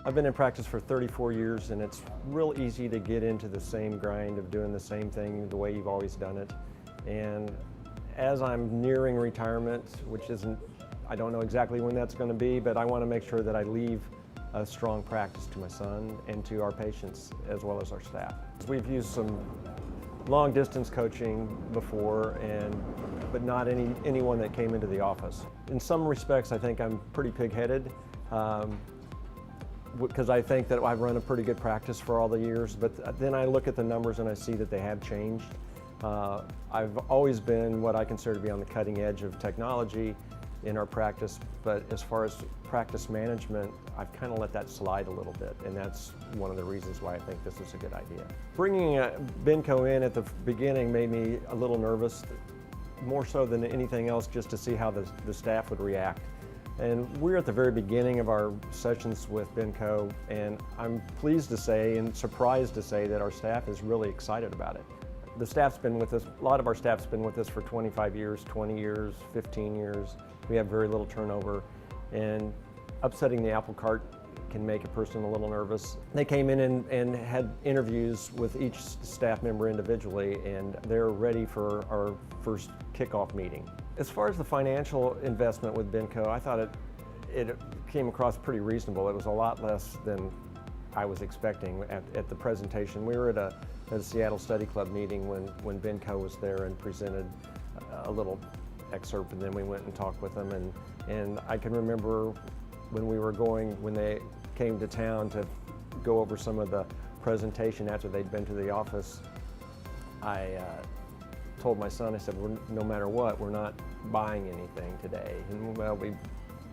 I've been in practice for 34 years, and it's real easy to get into the same grind of doing the same thing the way you've always done it. And as I'm nearing retirement, which isn't, I don't know exactly when that's going to be, but I want to make sure that I leave a strong practice to my son and to our patients as well as our staff. We've used some long distance coaching before, but not anyone that came into the office. In some respects, I think I'm pretty pig-headed because I think that I've run a pretty good practice for all the years, but then I look at the numbers and I see that they have changed. I've always been what I consider to be on the cutting edge of technology in our practice, but as far as practice management, I've kind of let that slide a little bit, and that's one of the reasons why I think this is a good idea. Bringing Benco in at the beginning made me a little nervous, more so than anything else, just to see how the staff would react. And we're at the very beginning of our sessions with Benco, and I'm pleased to say and surprised to say that our staff is really excited about it. The staff's been with us, a lot of our staff's been with us for 25 years, 20 years, 15 years. We have very little turnover, and upsetting the apple cart can make a person a little nervous. They came in and had interviews with each staff member individually, and they're ready for our first kickoff meeting. As far as the financial investment with Benco, I thought it came across pretty reasonable. It was a lot less than I was expecting at the presentation. We were at a Seattle Study Club meeting when Benco was there and presented a little excerpt, and then we went and talked with them, and I can remember when they came to town to go over some of the presentation after they'd been to the office, I told my son, I said, no matter what, we're not buying anything today. And well, we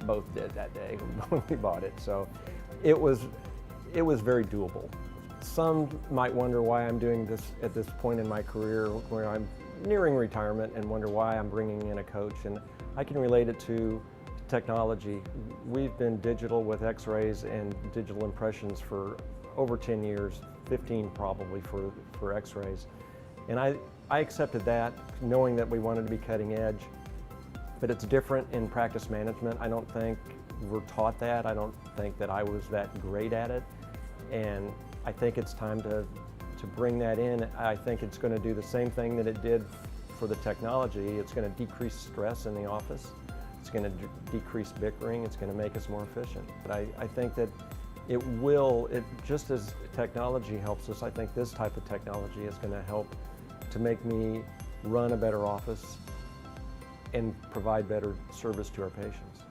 both did that day when we bought it. So it was very doable. Some might wonder why I'm doing this at this point in my career where I'm nearing retirement and wonder why I'm bringing in a coach. And I can relate it to technology. We've been digital with x-rays and digital impressions for over 10 years, 15 probably for x-rays. And I accepted that knowing that we wanted to be cutting edge, but it's different in practice management. I don't think we're taught that. I don't think that I was that great at it. And I think it's time to bring that in. I think it's going to do the same thing that it did for the technology. It's going to decrease stress in the office. It's going to decrease bickering. It's going to make us more efficient. But I think that just as technology helps us, I think this type of technology is going to help to make me run a better office and provide better service to our patients.